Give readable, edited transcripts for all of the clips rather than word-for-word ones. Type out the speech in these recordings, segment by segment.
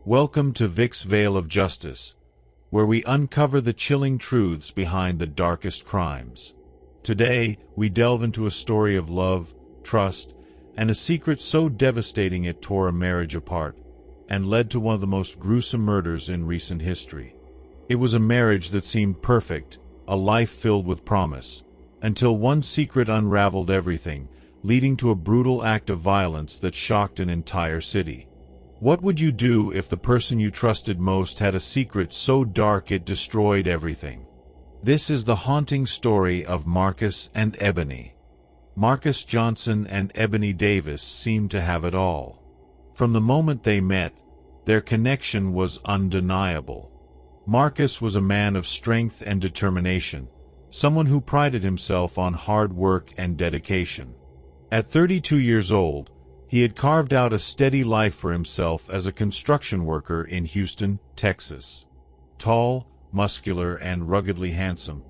Welcome to Vic's Veil of Justice, where we uncover the chilling truths behind the darkest crimes. Today, we delve into a story of love, trust, and a secret so devastating it tore a marriage apart and led to one of the most gruesome murders in recent history. It was a marriage that seemed perfect, a life filled with promise, until one secret unraveled everything, leading to a brutal act of violence that shocked an entire city. What would you do if the person you trusted most had a secret so dark it destroyed everything? This is the haunting story of Marcus and Ebony. Marcus Johnson and Ebony Davis seemed to have it all. From the moment they met, their connection was undeniable. Marcus was a man of strength and determination, someone who prided himself on hard work and dedication. At 32 years old, he had carved out a steady life for himself as a construction worker in Houston, Texas. Tall, muscular, and ruggedly handsome,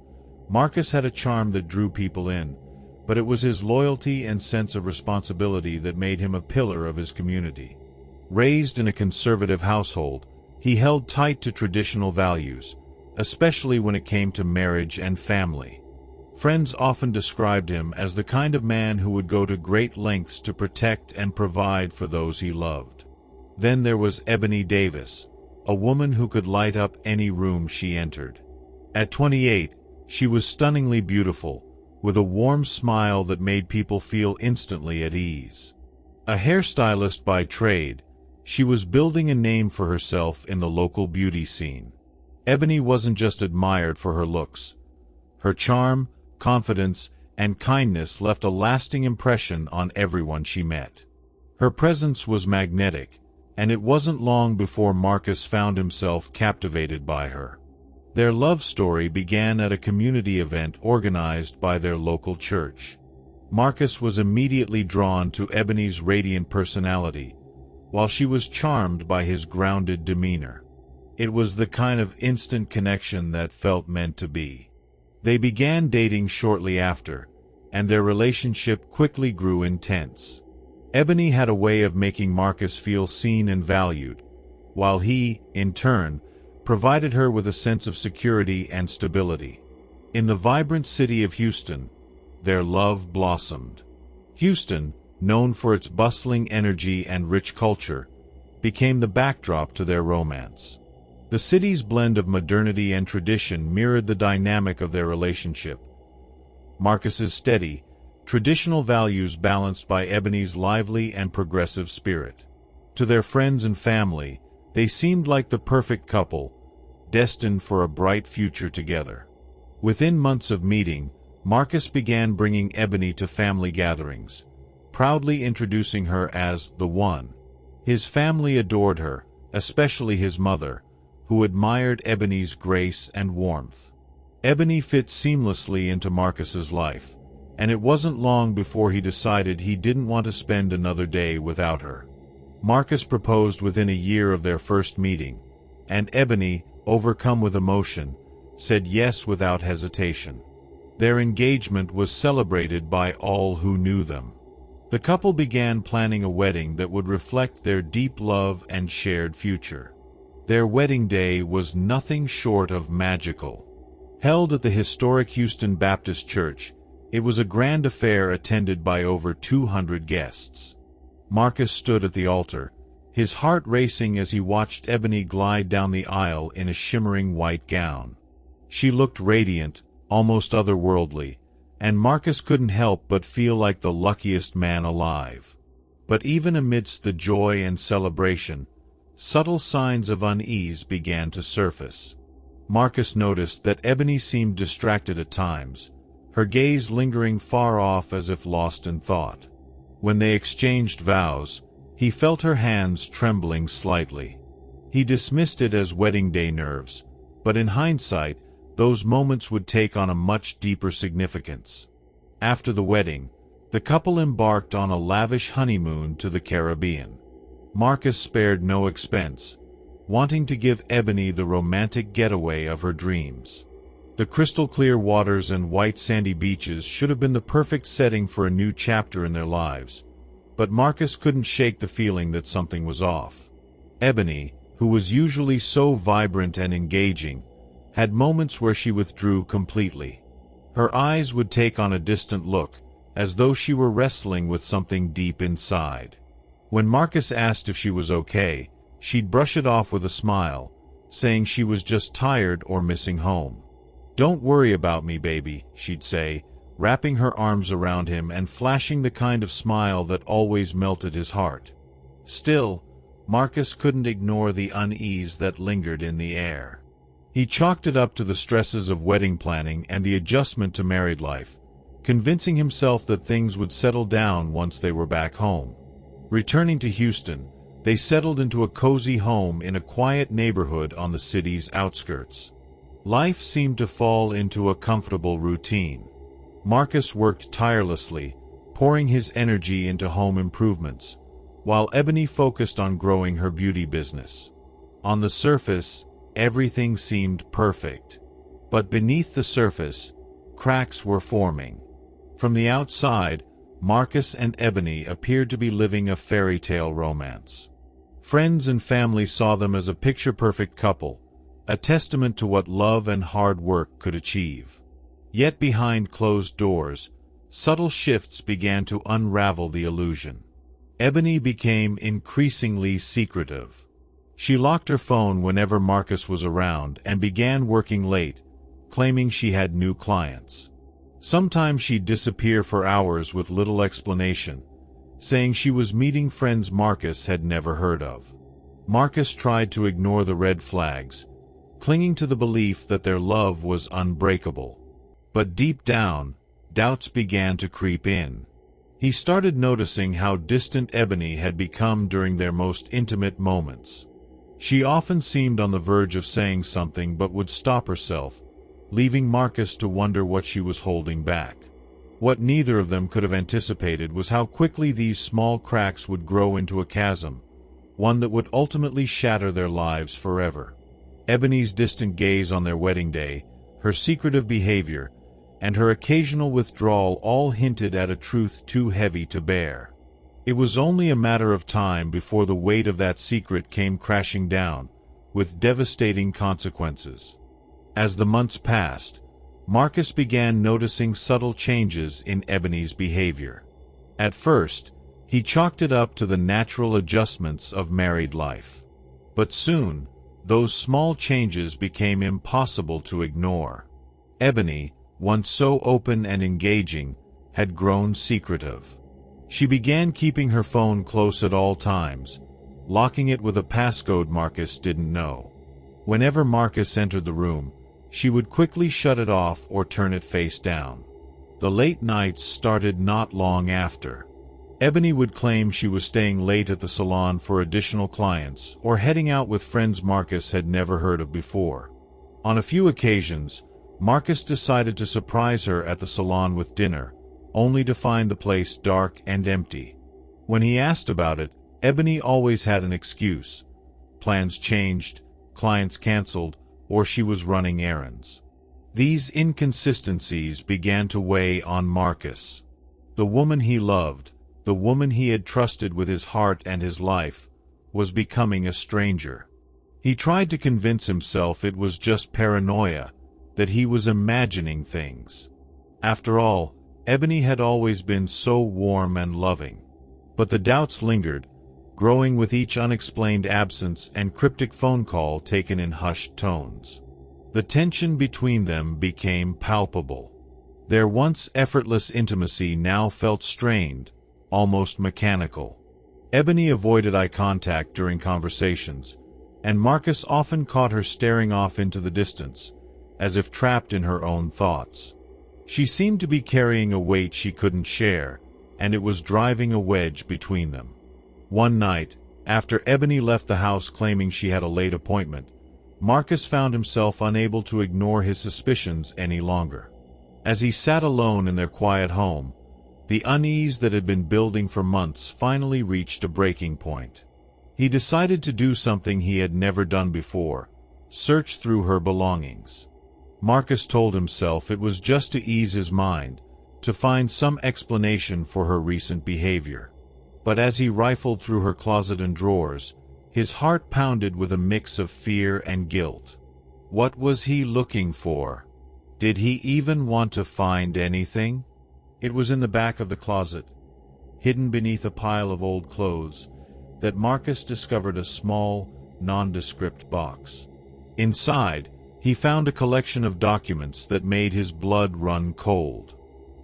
Marcus had a charm that drew people in, but it was his loyalty and sense of responsibility that made him a pillar of his community. Raised in a conservative household, he held tight to traditional values, especially when it came to marriage and family. Friends often described him as the kind of man who would go to great lengths to protect and provide for those he loved. Then there was Ebony Davis, a woman who could light up any room she entered. At 28, she was stunningly beautiful, with a warm smile that made people feel instantly at ease. A hairstylist by trade, she was building a name for herself in the local beauty scene. Ebony wasn't just admired for her looks. Her charm, confidence, and kindness left a lasting impression on everyone she met. Her presence was magnetic, and it wasn't long before Marcus found himself captivated by her. Their love story began at a community event organized by their local church. Marcus was immediately drawn to Ebony's radiant personality, while she was charmed by his grounded demeanor. It was the kind of instant connection that felt meant to be. They began dating shortly after, and their relationship quickly grew intense. Ebony had a way of making Marcus feel seen and valued, while he, in turn, provided her with a sense of security and stability. In the vibrant city of Houston, their love blossomed. Houston, known for its bustling energy and rich culture, became the backdrop to their romance. The city's blend of modernity and tradition mirrored the dynamic of their relationship. Marcus's steady, traditional values balanced by Ebony's lively and progressive spirit. To their friends and family, they seemed like the perfect couple, destined for a bright future together. Within months of meeting, Marcus began bringing Ebony to family gatherings, proudly introducing her as the one. His family adored her, especially his mother, who admired Ebony's grace and warmth. Ebony fit seamlessly into Marcus's life, and it wasn't long before he decided he didn't want to spend another day without her. Marcus proposed within a year of their first meeting, and Ebony, overcome with emotion, said yes without hesitation. Their engagement was celebrated by all who knew them. The couple began planning a wedding that would reflect their deep love and shared future. Their wedding day was nothing short of magical. Held at the historic Houston Baptist Church, it was a grand affair attended by over 200 guests. Marcus stood at the altar, his heart racing as he watched Ebony glide down the aisle in a shimmering white gown. She looked radiant, almost otherworldly, and Marcus couldn't help but feel like the luckiest man alive. But even amidst the joy and celebration, subtle signs of unease began to surface. Marcus noticed that Ebony seemed distracted at times, her gaze lingering far off as if lost in thought. When they exchanged vows, he felt her hands trembling slightly. He dismissed it as wedding day nerves, but in hindsight, those moments would take on a much deeper significance. After the wedding, the couple embarked on a lavish honeymoon to the Caribbean. Marcus spared no expense, wanting to give Ebony the romantic getaway of her dreams. The crystal-clear waters and white sandy beaches should have been the perfect setting for a new chapter in their lives, but Marcus couldn't shake the feeling that something was off. Ebony, who was usually so vibrant and engaging, had moments where she withdrew completely. Her eyes would take on a distant look, as though she were wrestling with something deep inside. When Marcus asked if she was okay, she'd brush it off with a smile, saying she was just tired or missing home. "Don't worry about me, baby," she'd say, wrapping her arms around him and flashing the kind of smile that always melted his heart. Still, Marcus couldn't ignore the unease that lingered in the air. He chalked it up to the stresses of wedding planning and the adjustment to married life, convincing himself that things would settle down once they were back home. Returning to Houston, they settled into a cozy home in a quiet neighborhood on the city's outskirts. Life seemed to fall into a comfortable routine. Marcus worked tirelessly, pouring his energy into home improvements, while Ebony focused on growing her beauty business. On the surface, everything seemed perfect. But beneath the surface, cracks were forming. From the outside, Marcus and Ebony appeared to be living a fairy tale romance. Friends and family saw them as a picture-perfect couple, a testament to what love and hard work could achieve. Yet behind closed doors, subtle shifts began to unravel the illusion. Ebony became increasingly secretive. She locked her phone whenever Marcus was around and began working late, claiming she had new clients. Sometimes she'd disappear for hours with little explanation, saying she was meeting friends Marcus had never heard of. Marcus tried to ignore the red flags, clinging to the belief that their love was unbreakable. But deep down, doubts began to creep in. He started noticing how distant Ebony had become during their most intimate moments. She often seemed on the verge of saying something but would stop herself, leaving Marcus to wonder what she was holding back. What neither of them could have anticipated was how quickly these small cracks would grow into a chasm, one that would ultimately shatter their lives forever. Ebony's distant gaze on their wedding day, her secretive behavior, and her occasional withdrawal all hinted at a truth too heavy to bear. It was only a matter of time before the weight of that secret came crashing down, with devastating consequences. As the months passed, Marcus began noticing subtle changes in Ebony's behavior. At first, he chalked it up to the natural adjustments of married life. But soon, those small changes became impossible to ignore. Ebony, once so open and engaging, had grown secretive. She began keeping her phone close at all times, locking it with a passcode Marcus didn't know. Whenever Marcus entered the room, she would quickly shut it off or turn it face down. The late nights started not long after. Ebony would claim she was staying late at the salon for additional clients or heading out with friends Marcus had never heard of before. On a few occasions, Marcus decided to surprise her at the salon with dinner, only to find the place dark and empty. When he asked about it, Ebony always had an excuse. Plans changed, clients canceled, or she was running errands. These inconsistencies began to weigh on Marcus. The woman he loved, the woman he had trusted with his heart and his life, was becoming a stranger. He tried to convince himself it was just paranoia, that he was imagining things. After all, Ebony had always been so warm and loving. But the doubts lingered, growing with each unexplained absence and cryptic phone call taken in hushed tones. The tension between them became palpable. Their once effortless intimacy now felt strained, almost mechanical. Ebony avoided eye contact during conversations, and Marcus often caught her staring off into the distance, as if trapped in her own thoughts. She seemed to be carrying a weight she couldn't share, and it was driving a wedge between them. One night, after Ebony left the house claiming she had a late appointment, Marcus found himself unable to ignore his suspicions any longer. As he sat alone in their quiet home, the unease that had been building for months finally reached a breaking point. He decided to do something he had never done before: search through her belongings. Marcus told himself it was just to ease his mind, to find some explanation for her recent behavior. But as he rifled through her closet and drawers, His heart pounded with a mix of fear and guilt. What was he looking for? Did he even want to find anything? It was in the back of the closet, hidden beneath a pile of old clothes, that Marcus discovered a small, nondescript box. Inside, he found a collection of documents that made his blood run cold.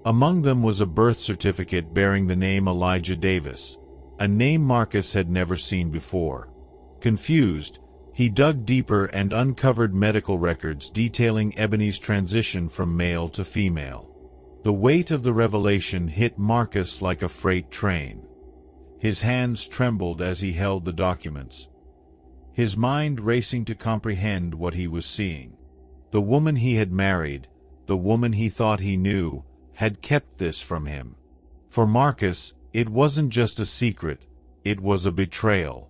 Among them was a birth certificate bearing the name Elijah Davis, a name Marcus had never seen before. Confused, he dug deeper and uncovered medical records detailing Ebony's transition from male to female. The weight of the revelation hit Marcus like a freight train. His hands trembled as he held the documents, his mind racing to comprehend what he was seeing. The woman he had married, the woman he thought he knew, had kept this from him. For Marcus, it wasn't just a secret, it was a betrayal.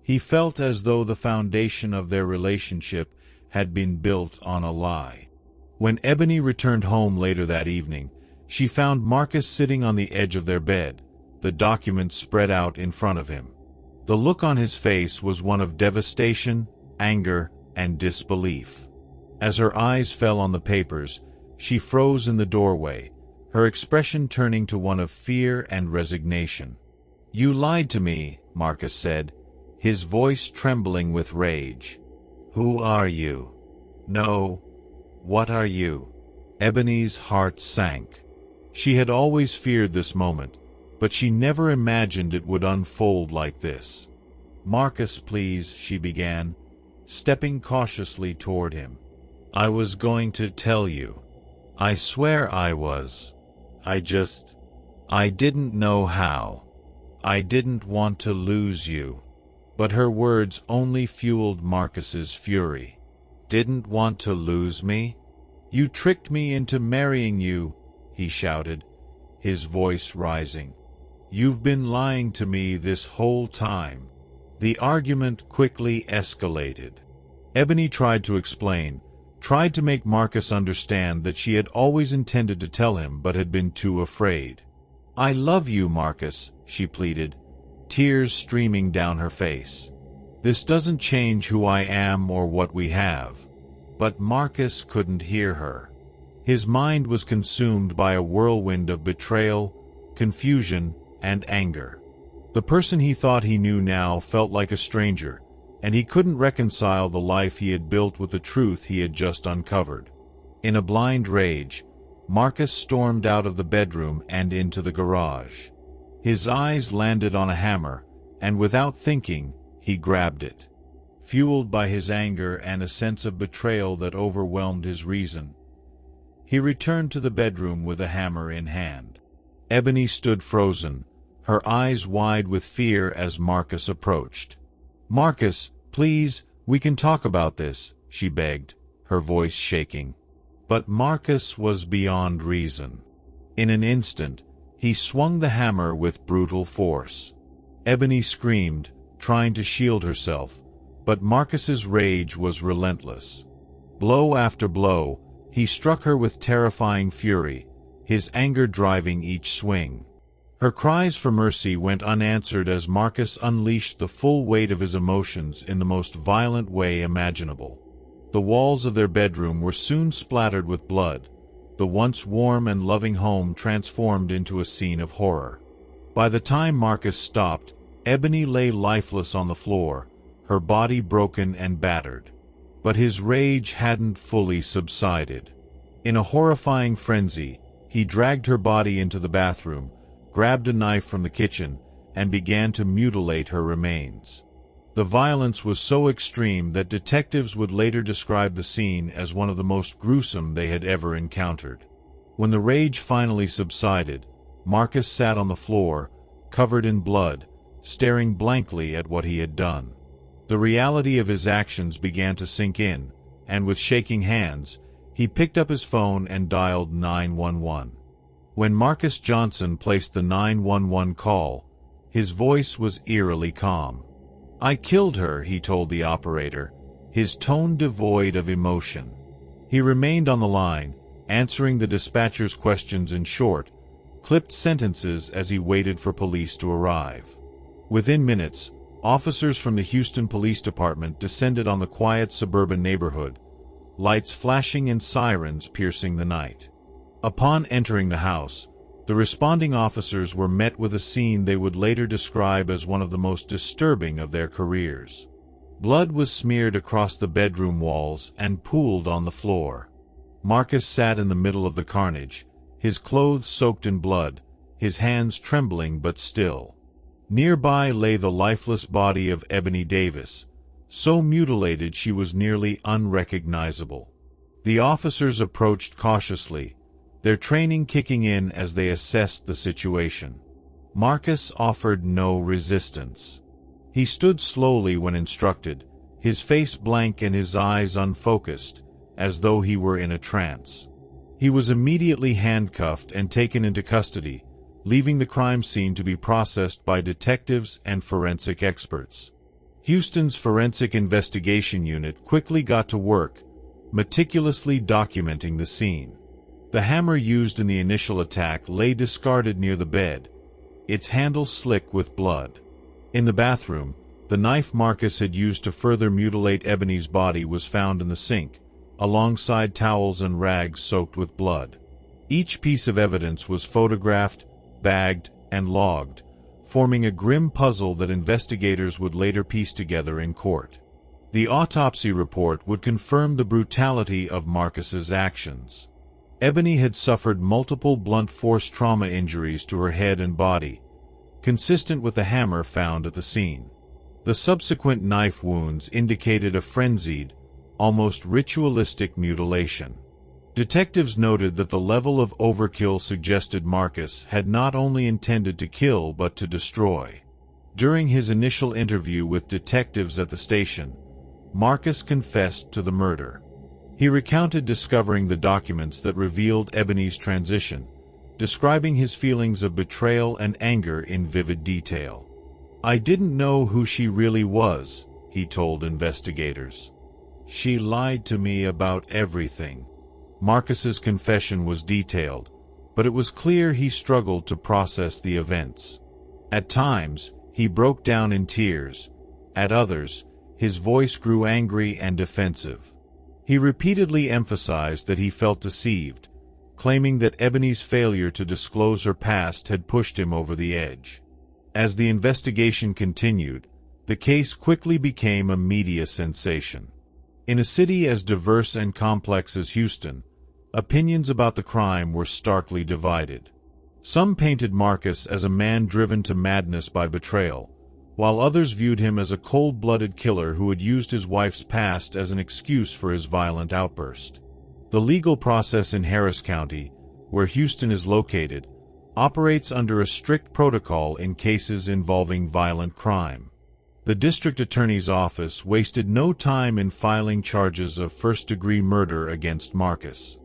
He felt as though the foundation of their relationship had been built on a lie. When Ebony returned home later that evening, she found Marcus sitting on the edge of their bed, the documents spread out in front of him. The look on his face was one of devastation, anger, and disbelief. As her eyes fell on the papers, she froze in the doorway, her expression turning to one of fear and resignation. "You lied to me," Marcus said, his voice trembling with rage. "Who are you? No, what are you?" Ebony's heart sank. She had always feared this moment, but she never imagined it would unfold like this. "Marcus, please," she began, stepping cautiously toward him. "I was going to tell you. I swear I was. I didn't know how. I didn't want to lose you." But her words only fueled Marcus's fury. "Didn't want to lose me? You tricked me into marrying you," he shouted, his voice rising. "You've been lying to me this whole time." The argument quickly escalated. Ebony tried to explain, tried to make Marcus understand that she had always intended to tell him but had been too afraid. "I love you, Marcus," she pleaded, tears streaming down her face. "This doesn't change who I am or what we have." But Marcus couldn't hear her. His mind was consumed by a whirlwind of betrayal, confusion, and anger. The person he thought he knew now felt like a stranger, and he couldn't reconcile the life he had built with the truth he had just uncovered. In a blind rage, Marcus stormed out of the bedroom and into the garage. His eyes landed on a hammer, and without thinking, he grabbed it. Fueled by his anger and a sense of betrayal that overwhelmed his reason, he returned to the bedroom with a hammer in hand. Ebony stood frozen, her eyes wide with fear as Marcus approached. "Marcus, please, we can talk about this," she begged, her voice shaking. But Marcus was beyond reason. In an instant, he swung the hammer with brutal force. Ebony screamed, trying to shield herself, but Marcus's rage was relentless. Blow after blow, he struck her with terrifying fury, his anger driving each swing. Her cries for mercy went unanswered as Marcus unleashed the full weight of his emotions in the most violent way imaginable. The walls of their bedroom were soon splattered with blood, the once warm and loving home transformed into a scene of horror. By the time Marcus stopped, Ebony lay lifeless on the floor, her body broken and battered. But his rage hadn't fully subsided. In a horrifying frenzy, he dragged her body into the bathroom, grabbed a knife from the kitchen, and began to mutilate her remains. The violence was so extreme that detectives would later describe the scene as one of the most gruesome they had ever encountered. When the rage finally subsided, Marcus sat on the floor, covered in blood, staring blankly at what he had done. The reality of his actions began to sink in, and with shaking hands, he picked up his phone and dialed 911. When Marcus Johnson placed the 911 call, his voice was eerily calm. "I killed her," he told the operator, his tone devoid of emotion. He remained on the line, answering the dispatcher's questions in short, clipped sentences as he waited for police to arrive. Within minutes, Officers from the Houston Police Department descended on the quiet suburban neighborhood, lights flashing and sirens piercing the night. Upon entering the house, the responding officers were met with a scene they would later describe as one of the most disturbing of their careers. Blood was smeared across the bedroom walls and pooled on the floor. Marcus sat in the middle of the carnage, his clothes soaked in blood, his hands trembling but still. Nearby lay the lifeless body of Ebony Davis, so mutilated she was nearly unrecognizable. The officers approached cautiously, their training kicking in as they assessed the situation. Marcus offered no resistance. He stood slowly when instructed, his face blank and his eyes unfocused, as though he were in a trance. He was immediately handcuffed and taken into custody, leaving the crime scene to be processed by detectives and forensic experts. Houston's Forensic Investigation Unit quickly got to work, meticulously documenting the scene. The hammer used in the initial attack lay discarded near the bed, its handle slick with blood. In the bathroom, the knife Marcus had used to further mutilate Ebony's body was found in the sink, alongside towels and rags soaked with blood. Each piece of evidence was photographed, bagged, and logged, forming a grim puzzle that investigators would later piece together in court. The autopsy report would confirm the brutality of Marcus's actions. Ebony had suffered multiple blunt force trauma injuries to her head and body, consistent with the hammer found at the scene. The subsequent knife wounds indicated a frenzied, almost ritualistic mutilation. Detectives noted that the level of overkill suggested Marcus had not only intended to kill but to destroy. During his initial interview with detectives at the station, Marcus confessed to the murder. He recounted discovering the documents that revealed Ebony's transition, describing his feelings of betrayal and anger in vivid detail. "I didn't know who she really was," he told investigators. "She lied to me about everything." Marcus's confession was detailed, but it was clear he struggled to process the events. At times, he broke down in tears. At others, his voice grew angry and defensive. He repeatedly emphasized that he felt deceived, claiming that Ebony's failure to disclose her past had pushed him over the edge. As the investigation continued, the case quickly became a media sensation. In a city as diverse and complex as Houston, opinions about the crime were starkly divided. Some painted Marcus as a man driven to madness by betrayal, while others viewed him as a cold-blooded killer who had used his wife's past as an excuse for his violent outburst. The legal process in Harris County, where Houston is located, operates under a strict protocol in cases involving violent crime. The district attorney's office wasted no time in filing charges of first-degree murder against Marcus.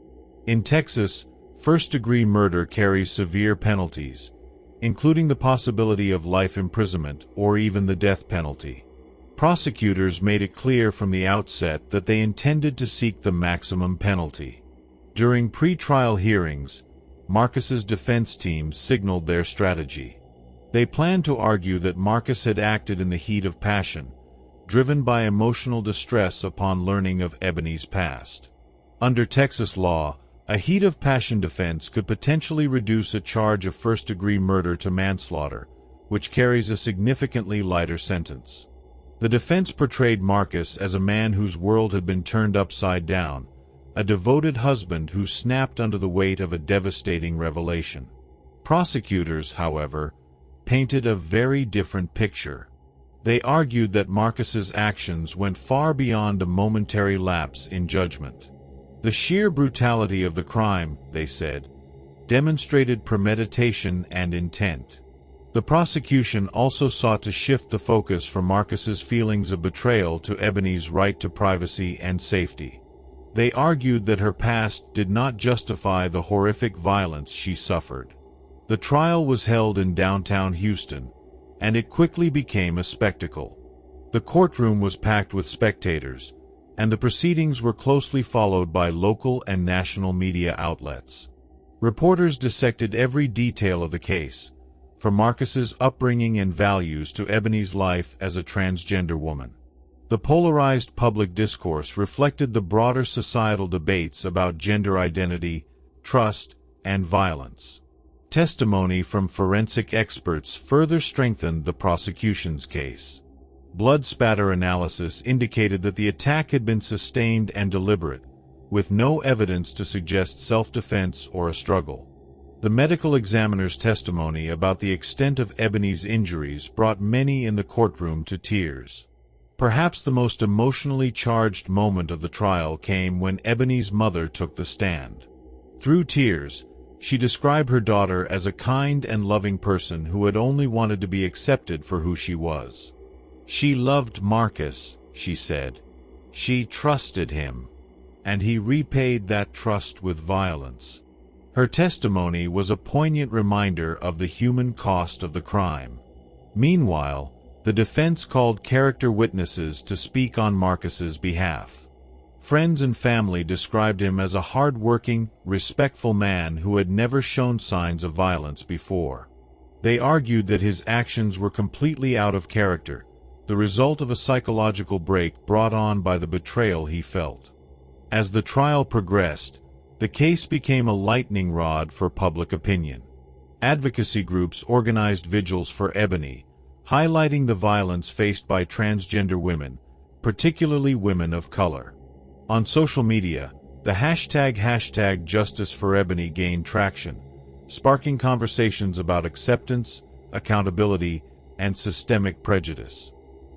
In Texas, first-degree murder carries severe penalties, including the possibility of life imprisonment or even the death penalty. Prosecutors made it clear from the outset that they intended to seek the maximum penalty. During pre-trial hearings, Marcus's defense team signaled their strategy. They planned to argue that Marcus had acted in the heat of passion, driven by emotional distress upon learning of Ebony's past. Under Texas law, a heat of passion defense could potentially reduce a charge of first-degree murder to manslaughter, which carries a significantly lighter sentence. The defense portrayed Marcus as a man whose world had been turned upside down, a devoted husband who snapped under the weight of a devastating revelation. Prosecutors, however, painted a very different picture. They argued that Marcus's actions went far beyond a momentary lapse in judgment. The sheer brutality of the crime, they said, demonstrated premeditation and intent. The prosecution also sought to shift the focus from Marcus's feelings of betrayal to Ebony's right to privacy and safety. They argued that her past did not justify the horrific violence she suffered. The trial was held in downtown Houston, and it quickly became a spectacle. The courtroom was packed with spectators, and the proceedings were closely followed by local and national media outlets. Reporters dissected every detail of the case, from Marcus's upbringing and values to Ebony's life as a transgender woman. The polarized public discourse reflected the broader societal debates about gender identity, trust, and violence. Testimony from forensic experts further strengthened the prosecution's case. Blood spatter analysis indicated that the attack had been sustained and deliberate, with no evidence to suggest self-defense or a struggle. The medical examiner's testimony about the extent of Ebony's injuries brought many in the courtroom to tears. Perhaps the most emotionally charged moment of the trial came when Ebony's mother took the stand. Through tears, she described her daughter as a kind and loving person who had only wanted to be accepted for who she was. She loved Marcus, she said. She trusted him, and he repaid that trust with violence. Her testimony was a poignant reminder of the human cost of the crime. Meanwhile, the defense called character witnesses to speak on Marcus's behalf. Friends and family described him as a hard-working, respectful man who had never shown signs of violence before. They argued that his actions were completely out of character, the result of a psychological break brought on by the betrayal he felt. As the trial progressed, the case became a lightning rod for public opinion. Advocacy groups organized vigils for Ebony, highlighting the violence faced by transgender women, particularly women of color. On social media, the hashtag #JusticeForEbony gained traction, sparking conversations about acceptance, accountability, and systemic prejudice.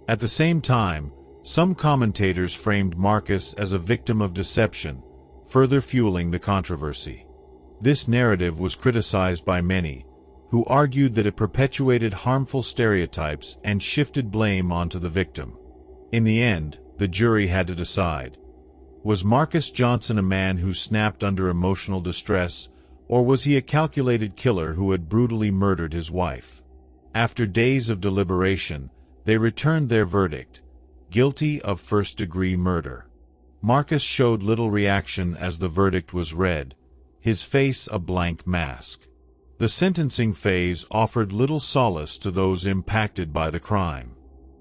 At the same time, some commentators framed Marcus as a victim of deception, further fueling the controversy. This narrative was criticized by many, who argued that it perpetuated harmful stereotypes and shifted blame onto the victim. In the end, the jury had to decide. Was Marcus Johnson a man who snapped under emotional distress, or was he a calculated killer who had brutally murdered his wife? After days of deliberation, they returned their verdict: guilty of first-degree murder. Marcus showed little reaction as the verdict was read, his face a blank mask. The sentencing phase offered little solace to those impacted by the crime.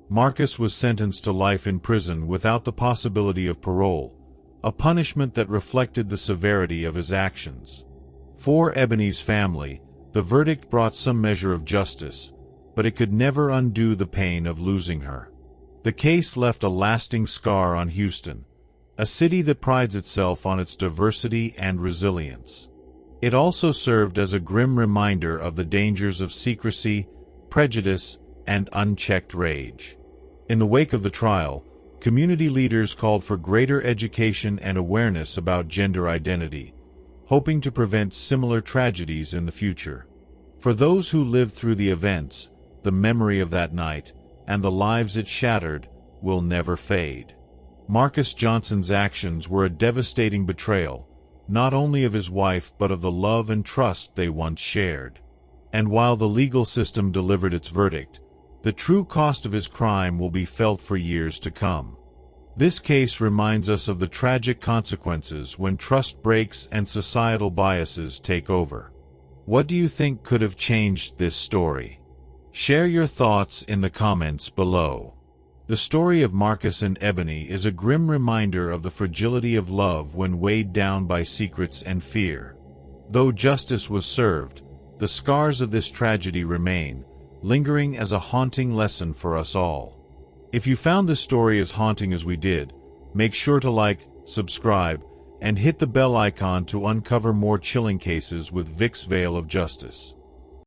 Marcus was sentenced to life in prison without the possibility of parole, a punishment that reflected the severity of his actions. For Ebony's family, the verdict brought some measure of justice, but it could never undo the pain of losing her. The case left a lasting scar on Houston, a city that prides itself on its diversity and resilience. It also served as a grim reminder of the dangers of secrecy, prejudice, and unchecked rage. In the wake of the trial, community leaders called for greater education and awareness about gender identity, hoping to prevent similar tragedies in the future. For those who lived through the events, the memory of that night, and the lives it shattered, will never fade. Marcus Johnson's actions were a devastating betrayal, not only of his wife but of the love and trust they once shared. And while the legal system delivered its verdict, the true cost of his crime will be felt for years to come. This case reminds us of the tragic consequences when trust breaks and societal biases take over. What do you think could have changed this story? Share your thoughts in the comments below. The story of Marcus and Ebony is a grim reminder of the fragility of love when weighed down by secrets and fear. Though justice was served, the scars of this tragedy remain, lingering as a haunting lesson for us all. If you found this story as haunting as we did, make sure to like, subscribe, and hit the bell icon to uncover more chilling cases with Vic's Veil of Justice.